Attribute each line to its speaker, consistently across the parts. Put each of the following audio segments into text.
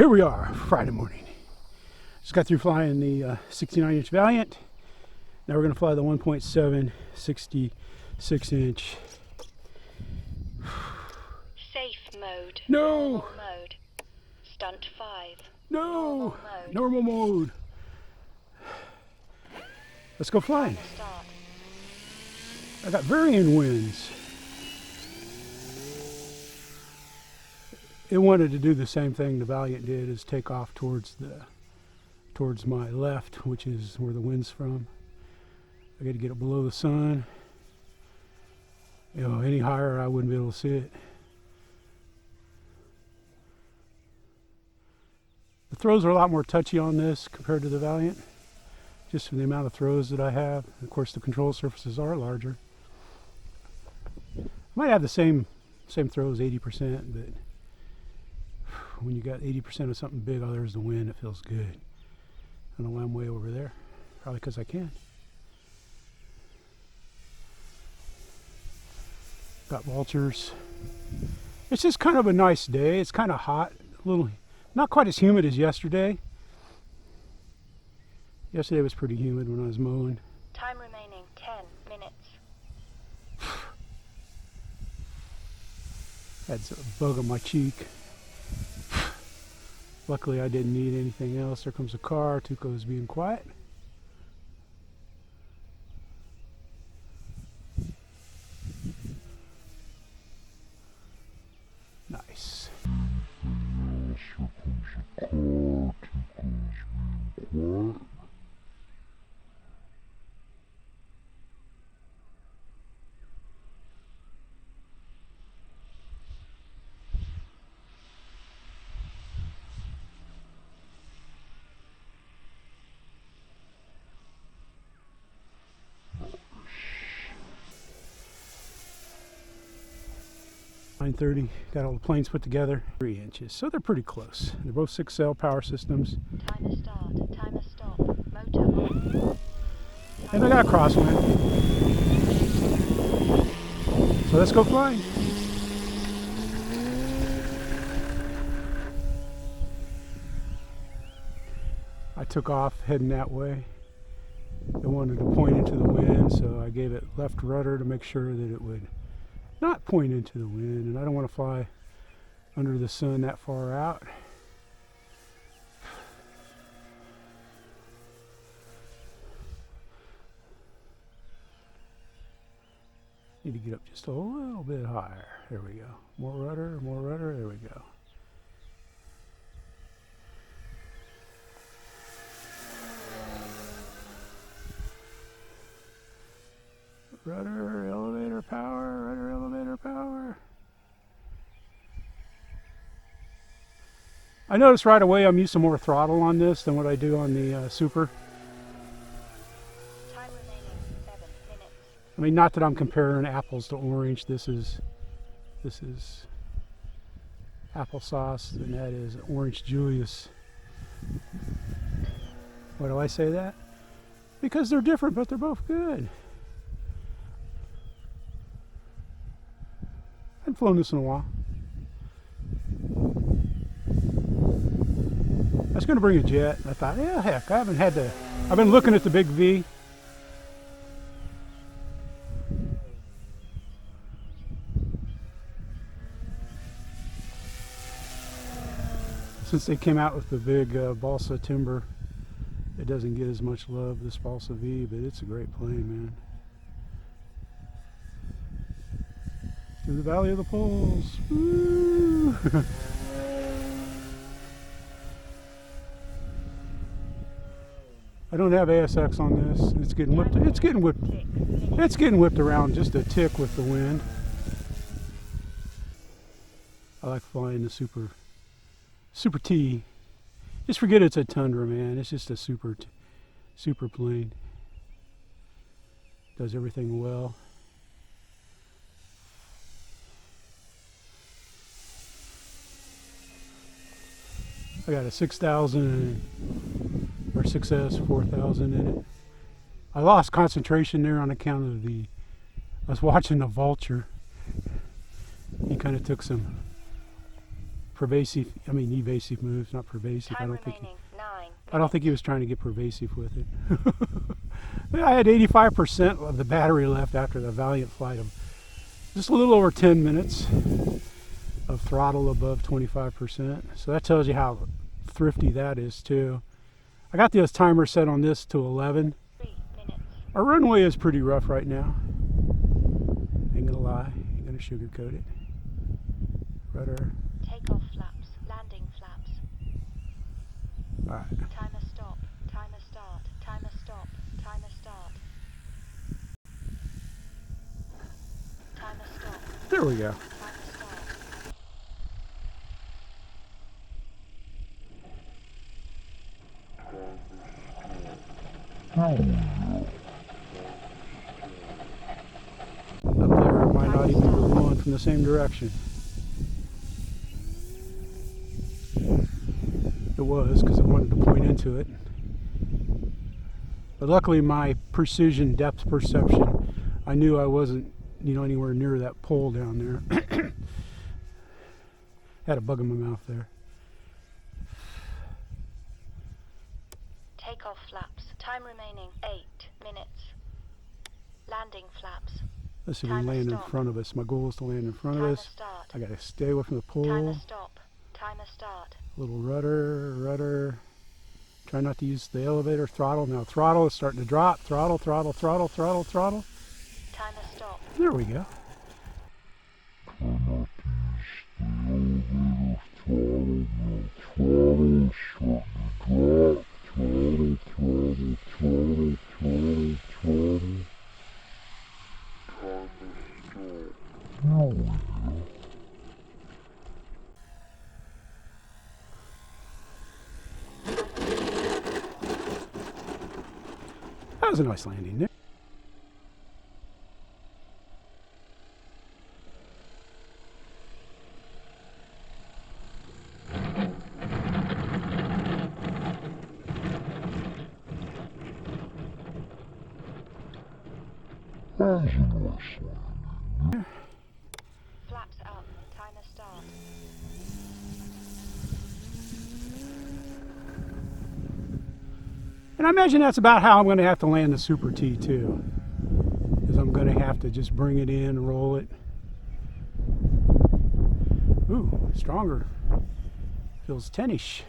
Speaker 1: Here we are, Friday morning. Just got through flying the 69-inch Valiant. Now we're going to fly the 1.7 66-inch.
Speaker 2: Safe mode.
Speaker 1: No!
Speaker 2: Normal mode. Stunt 5.
Speaker 1: No!
Speaker 2: Normal mode.
Speaker 1: Normal mode. Let's go flying.
Speaker 2: Start.
Speaker 1: I got varying winds. It wanted to do the same thing the Valiant did, is take off towards my left, which is where the wind's from. I got to get it below the sun. You know, any higher I wouldn't be able to see it. The throws are a lot more touchy on this compared to the Valiant, just for the amount of throws that I have. Of course, the control surfaces are larger. I might have the same throws, 80%, but when you got 80% of something big, oh, there's the wind, it feels good. I don't know why I'm way over there. Probably because I can. Got vultures. It's just kind of a nice day. It's kind of hot, a little, not quite as humid as yesterday. Yesterday was pretty humid when I was mowing.
Speaker 2: Time remaining 10 minutes.
Speaker 1: Had a bug on my cheek. Luckily I didn't need anything else. There comes a car. Tuco's being quiet. Nice. .930, got all the planes put together, 3 inches, so they're pretty close. They're both 6-cell power systems.
Speaker 2: Timer start, timer stop, motor on.
Speaker 1: And I got a crosswind. So let's go flying. I took off heading that way. It wanted to point into the wind, so I gave it left rudder to make sure that it would not point into the wind, and I don't want to fly under the sun that far out. Need to get up just a little bit higher. There we go. More rudder, there we go. Rudder, elevator power, rudder, elevator power. I noticed right away I'm using more throttle on this than what I do on the Super.
Speaker 2: Time remaining 7 minutes.
Speaker 1: I mean, not that I'm comparing apples to orange. This is applesauce, and that is orange Julius. Why do I say that? Because they're different, but they're both good. I haven't flown this in a while. I was going to bring a jet. I thought, yeah, heck, I haven't had to. I've been looking at the big V. Since they came out with the big balsa timber, it doesn't get as much love, this balsa V, but it's a great plane, man. Through the Valley of the Poles. Woo! I don't have ASX on this. It's getting whipped. It's getting whipped around just a tick with the wind. I like flying the Super T. Just forget it's a Tundra, man. It's just a super plane. Does everything well. I got a 6000 or 6S 4000 in it. I lost concentration there on account of I was watching the vulture. He kind of took some pervasive, I mean evasive moves, not pervasive.
Speaker 2: Time remaining 9
Speaker 1: I don't think he was trying to get pervasive with it. I had 85% of the battery left after the Valiant flight of just a little over 10 minutes of throttle above 25%. So that tells you how thrifty that is too. I got this timer set on this to 11.
Speaker 2: 3 minutes.
Speaker 1: Our runway is pretty rough right now. Ain't gonna lie, ain't gonna sugarcoat it. Rudder.
Speaker 2: Takeoff flaps. Landing flaps.
Speaker 1: Alright.
Speaker 2: Timer stop. Timer start. Timer stop. Timer start. Timer stop.
Speaker 1: There we go.
Speaker 2: Timer start.
Speaker 1: Up there, it might not even be blowing from the same direction. It was, because I wanted to point into it. But luckily my precision depth perception, I knew I wasn't, anywhere near that pole down there. Had a bug in my mouth there.
Speaker 2: Takeoff flaps. Time remaining 8 minutes. Landing flaps.
Speaker 1: Let's see if we can
Speaker 2: Timer
Speaker 1: land in
Speaker 2: stop.
Speaker 1: front of us. My goal is to land in front of
Speaker 2: Timer
Speaker 1: us.
Speaker 2: start.
Speaker 1: I gotta stay away from the
Speaker 2: Timer
Speaker 1: pole.
Speaker 2: stop. Timer start.
Speaker 1: Little rudder. Try not to use the elevator. Throttle. Now throttle is starting to drop. Throttle.
Speaker 2: Timer stop.
Speaker 1: There we go. That was a nice landing there.
Speaker 2: Flaps up. Timer start.
Speaker 1: And I imagine that's about how I'm going to have to land the Super T too. Because I'm going to have to just bring it in, roll it. Ooh, stronger. Feels 10-ish.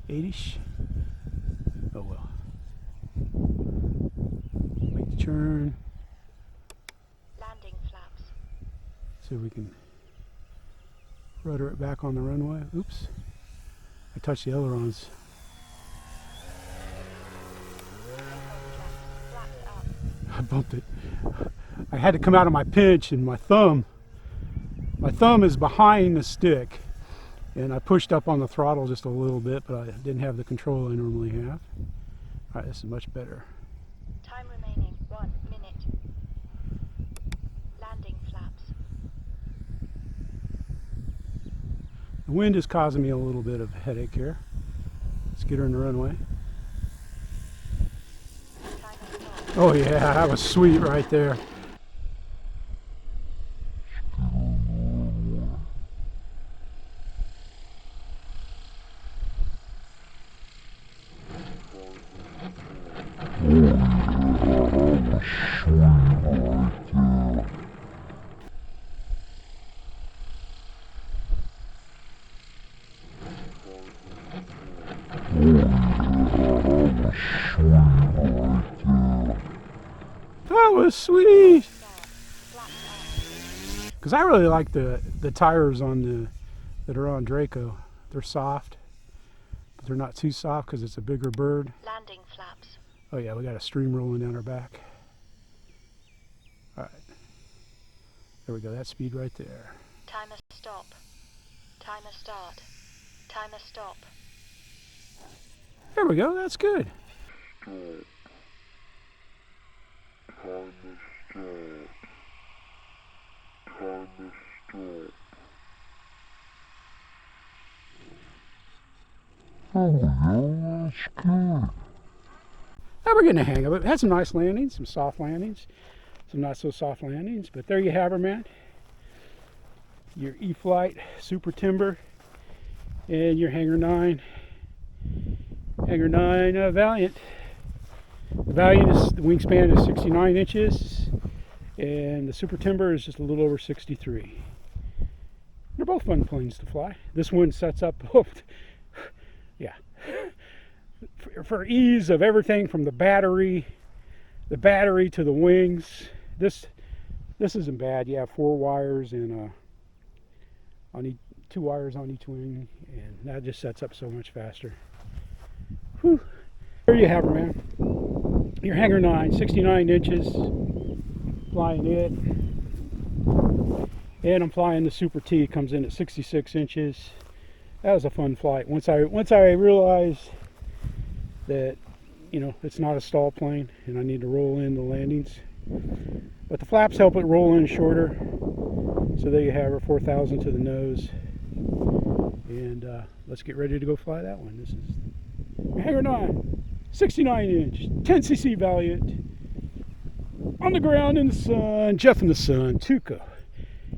Speaker 1: 8-ish. Oh well. Make the turn.
Speaker 2: Landing flaps.
Speaker 1: See if we can rudder it back on the runway. Oops. I touched the ailerons.
Speaker 2: Flaps up.
Speaker 1: I bumped it. I had to come out of my pinch, and my thumb is behind the stick, and I pushed up on the throttle just a little bit, but I didn't have the control I normally have. All right, this is much better.
Speaker 2: Time remaining 1 minute. Landing flaps.
Speaker 1: The wind is causing me a little bit of a headache here. Let's get her in the runway.
Speaker 2: Timer stop.
Speaker 1: Oh yeah, that was sweet right there. That was sweet.
Speaker 2: Flaps up.
Speaker 1: Because I really like the tires on that are on Draco. They're soft, but they're not too soft because it's a bigger bird.
Speaker 2: Landing flaps.
Speaker 1: Oh yeah, we got a stream rolling down our back. All right, there we go. That speed right there.
Speaker 2: Timer stop. Timer start. Timer stop.
Speaker 1: There we go. That's good. Now we're getting the hang of it. Had some nice landings, some soft landings, some not so soft landings, but there you have her, man. your Eflite Super Timber, and your Hangar 9. Hangar 9 Valiant. The Valiant is, the wingspan is 69 inches, and the Super Timber is just a little over 63. They're both fun planes to fly. This one sets up, yeah, for ease of everything from the battery to the wings. This isn't bad. You have 4 wires and on 2 wires on each wing, and that just sets up so much faster. Whew. There you have her, man. Your Hangar 9, 69 inches, flying it. And I'm flying the Super T. It comes in at 66 inches. That was a fun flight. Once I realized that, you know, it's not a stall plane and I need to roll in the landings. But the flaps help it roll in shorter. So there you have her, 4,000 to the nose. And let's get ready to go fly that one. This is Hangar 9, 69 inch, 10cc Valiant. On the ground in the sun, Jeff in the sun, Tuco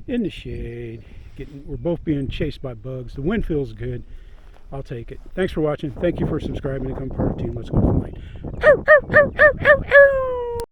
Speaker 1: in the shade. We're both being chased by bugs. The wind feels good. I'll take it. Thanks for watching. Thank you for subscribing and becoming part of the team. Let's go flying.